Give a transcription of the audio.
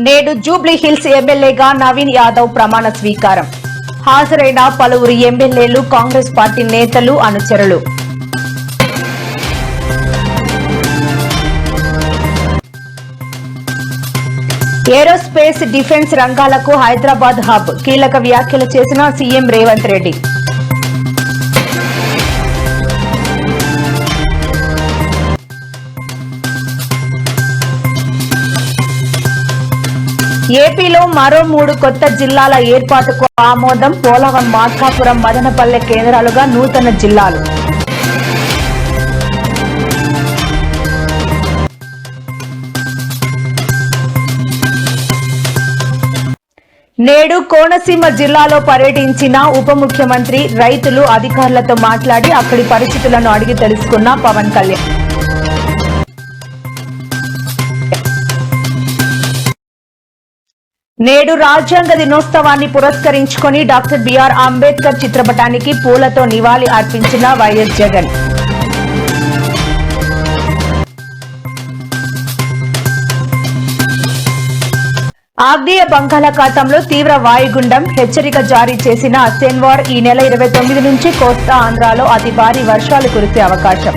నేడు Jubilee hills ఎమ్మెల్యేగా నవీన్ యాదవ్ ప్రమాణ స్వీకారం. హాజరైన పలువురు ఎమ్మెల్యేలు, కాంగ్రెస్ పార్టీ నేతలు, అనుచరులు. ఏరోస్పేస్, డిఫెన్స్ రంగాలకు హైదరాబాద్ హబ్. కీలక వ్యాఖ్యలు చేసిన సీఎం రేవంత్ రెడ్డి. ఏపీలో మరో 3 కొత్త జిల్లాల ఏర్పాటుకు ఆమోదం. పోలవరం, మార్కాపురం, మదనపల్లె కేంద్రాలుగా నూతన జిల్లాలు. నేడు కోనసీమ జిల్లాలో పర్యటించిన ఉప ముఖ్యమంత్రి. రైతులు, అధికారులతో మాట్లాడి అక్కడి పరిస్థితులను అడిగి తెలుసుకున్న పవన్ కళ్యాణ్. నేడు రాజ్యాంగ దినోత్సవాన్ని పురస్కరించుకుని డాక్టర్ బిఆర్ అంబేద్కర్ చిత్రపటానికి పూలతో నివాళి అర్పించిన వైఎస్ జగన్. ఆగ్నేయ బంగాళాఖాతంలో తీవ్ర వాయుగుండం. హెచ్చరిక జారీ చేసిన సెన్వార్. ఈ నెల 29 నుంచి కోస్తా ఆంధ్రాలో అతి భారీ వర్షాలు కురిసే అవకాశం.